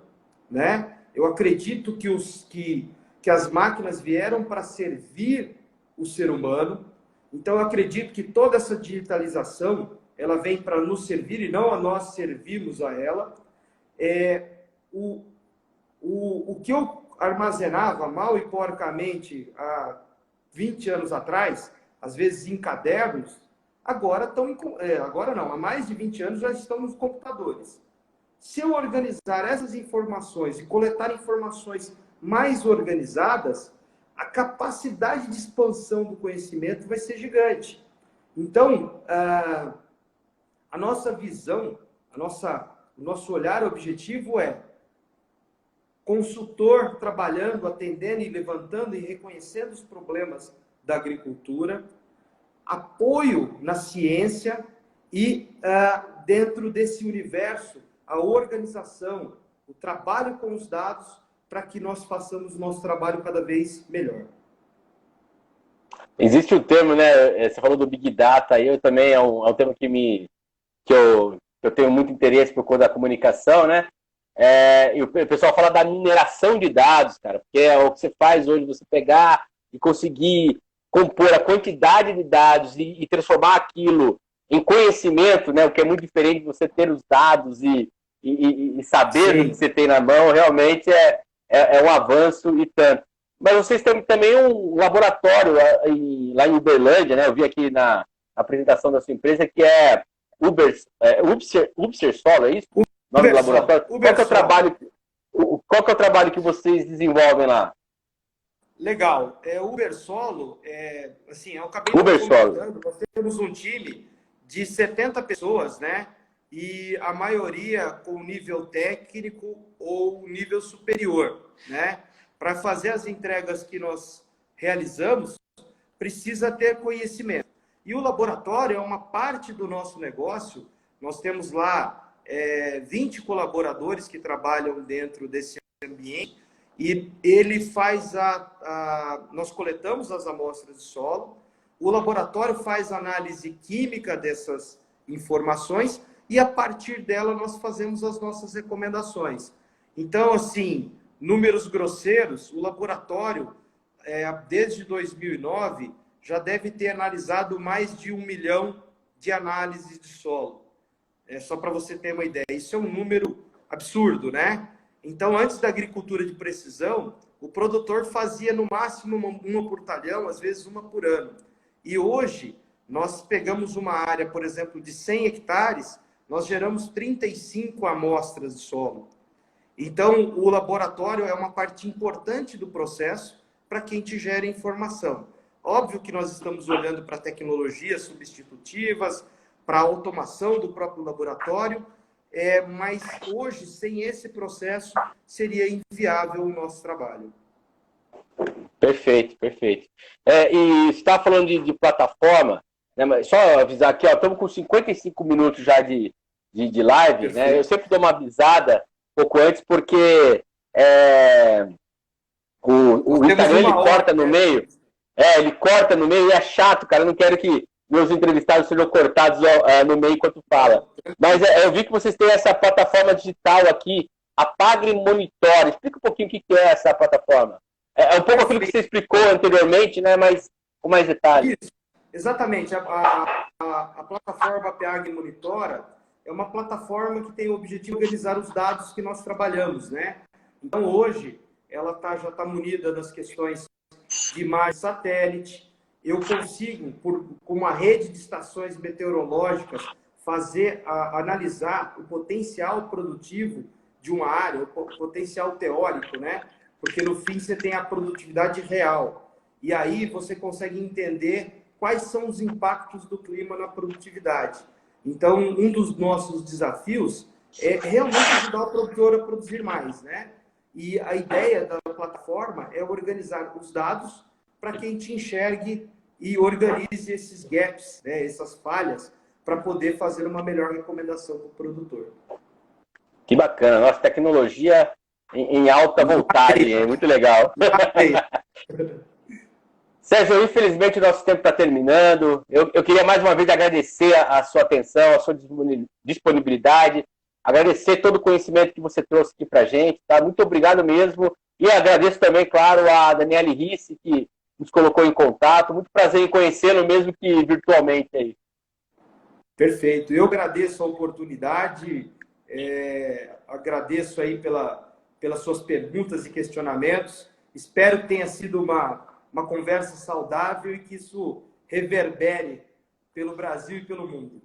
né? Eu acredito que as máquinas vieram para servir o ser humano. Então, eu acredito que toda essa digitalização, ela vem para nos servir e não a nós servirmos a ela. O que eu armazenava mal e porcamente há 20 anos atrás, às vezes em cadernos, agora não, há mais de 20 anos já estão nos computadores. Se eu organizar essas informações e coletar informações mais organizadas, a capacidade de expansão do conhecimento vai ser gigante. Então, a nossa visão, o nosso olhar objetivo é consultor trabalhando, atendendo e levantando e reconhecendo os problemas da agricultura, apoio na ciência e, dentro desse universo, a organização, o trabalho com os dados para que nós façamos o nosso trabalho cada vez melhor. Existe um termo, né? Você falou do Big Data, aí eu também é um termo que eu tenho muito interesse por conta da comunicação, né? E o pessoal fala da mineração de dados, cara, porque é o que você faz hoje, você pegar e conseguir compor a quantidade de dados e transformar aquilo em conhecimento, né? O que é muito diferente de você ter os dados e saber o que você tem na mão, realmente é um avanço e tanto. Mas vocês têm também um laboratório lá em Uberlândia, né? Eu vi aqui na apresentação da sua empresa, que é UBSER Solo, é isso? O nome do laboratório? Qual que é o trabalho que vocês desenvolvem lá? Legal. UberSolo, assim, eu acabei comentando, nós temos um time de 70 pessoas, né? E a maioria com nível técnico ou nível superior, né? Para fazer as entregas que nós realizamos, precisa ter conhecimento. E o laboratório é uma parte do nosso negócio. Nós temos lá 20 colaboradores que trabalham dentro desse ambiente e ele faz nós coletamos as amostras de solo, o laboratório faz análise química dessas informações e a partir dela nós fazemos as nossas recomendações. Então, assim, números grosseiros, o laboratório, desde 2009, já deve ter analisado mais de 1 milhão de análises de solo. Só para você ter uma ideia. Isso é um número absurdo, né? Então, antes da agricultura de precisão, o produtor fazia no máximo uma por talhão, às vezes uma por ano. E hoje, nós pegamos uma área, por exemplo, de 100 hectares, nós geramos 35 amostras de solo. Então, o laboratório é uma parte importante do processo para quem te gera informação. Óbvio que nós estamos olhando para tecnologias substitutivas, para a automação do próprio laboratório, mas hoje, sem esse processo, seria inviável o nosso trabalho. Perfeito, perfeito. E você estava falando de plataforma, né, mas só avisar aqui, ó, estamos com 55 minutos já de live, né? Eu sempre dou uma avisada um pouco antes, porque o Instagram ele corta no meio. Ele corta no meio e é chato, cara. Eu não quero que meus entrevistados sejam cortados no meio enquanto fala. Mas eu vi que vocês têm essa plataforma digital aqui, a Pagre Monitor. Explica um pouquinho o que é essa plataforma. É um pouco aquilo que você explicou anteriormente, né? Mas com mais detalhes. Isso, exatamente. A plataforma Pagre Monitora é uma plataforma que tem o objetivo de organizar os dados que nós trabalhamos, né? Então, hoje, ela já está munida das questões de imagem satélite. Eu consigo, com uma rede de estações meteorológicas, analisar o potencial produtivo de uma área, o potencial teórico, né? Porque no fim você tem a produtividade real. E aí você consegue entender quais são os impactos do clima na produtividade. Então, um dos nossos desafios é realmente ajudar o produtor a produzir mais, né? E a ideia da plataforma é organizar os dados para que a gente enxergue e organize esses gaps, né, essas falhas, para poder fazer uma melhor recomendação para o produtor. Que bacana. Nossa, tecnologia em alta vontade, é muito legal. Sérgio, infelizmente o nosso tempo está terminando. Eu queria mais uma vez agradecer a sua atenção, a sua disponibilidade, agradecer todo o conhecimento que você trouxe aqui para a gente. Tá? Muito obrigado mesmo. E agradeço também, claro, a Daniele Risse, que nos colocou em contato. Muito prazer em conhecê-lo, mesmo que virtualmente aí. Perfeito. Eu agradeço a oportunidade, agradeço aí pelas suas perguntas e questionamentos. Espero que tenha sido uma conversa saudável e que isso reverbere pelo Brasil e pelo mundo.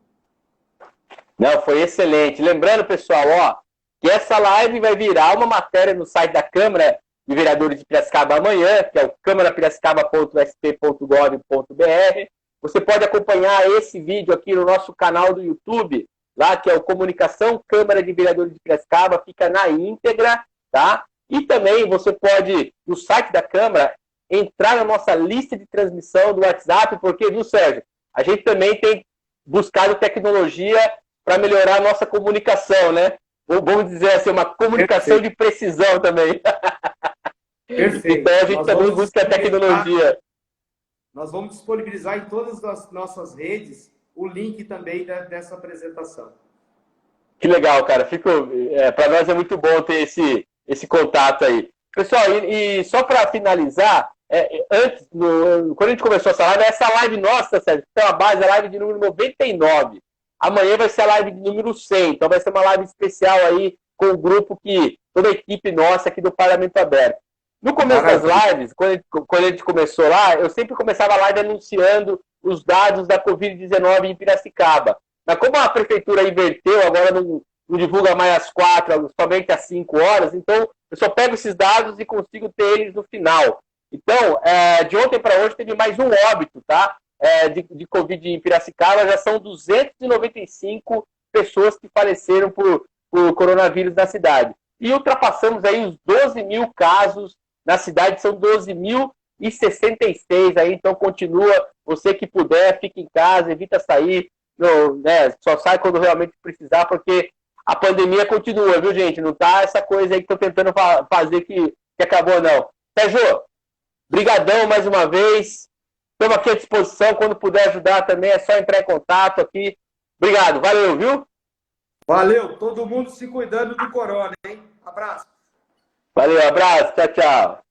Não, foi excelente. Lembrando, pessoal, que essa live vai virar uma matéria no site da Câmara de Vereadores de Piracicaba amanhã, que é o câmarapiracicaba.sp.gov.br. Você pode acompanhar esse vídeo aqui no nosso canal do YouTube, lá que é o Comunicação Câmara de Vereadores de Piracicaba, fica na íntegra, tá? E também você pode, no site da Câmara, entrar na nossa lista de transmissão do WhatsApp, porque, viu, Sérgio, a gente também tem buscado tecnologia para melhorar a nossa comunicação, né? Ou vamos dizer assim, uma comunicação de precisão também. Perfeito. Então a gente também busca a tecnologia. Nós vamos disponibilizar em todas as nossas redes o link também dessa apresentação. Que legal, cara. Para nós é muito bom ter esse contato aí. Pessoal, e só para finalizar, quando a gente começou essa live nossa, Sérgio, tem uma base, a live de número 99. Amanhã vai ser a live de número 100, então vai ser uma live especial aí com o grupo toda a equipe nossa aqui do Parlamento Aberto. No começo das lives, quando a gente começou lá, eu sempre começava a live anunciando os dados da Covid-19 em Piracicaba. Mas como a prefeitura inverteu, agora não divulga mais às 4, somente às 5 horas, então eu só pego esses dados e consigo ter eles no final. Então, de ontem para hoje teve mais um óbito, tá? De Covid em Piracicaba, já são 295 pessoas que faleceram por coronavírus na cidade. E ultrapassamos aí os 12 mil casos na cidade, são 12.066 aí, então continua, você que puder, fique em casa, evita sair, só sai quando realmente precisar, porque a pandemia continua, viu, gente? Não tá essa coisa aí que estão tentando fazer que acabou, não. Sérgio, brigadão mais uma vez. Estamos aqui à disposição. Quando puder ajudar também, é só entrar em contato aqui. Obrigado. Valeu, viu? Valeu. Todo mundo se cuidando do corona, hein? Abraço. Valeu, abraço. Tchau, tchau.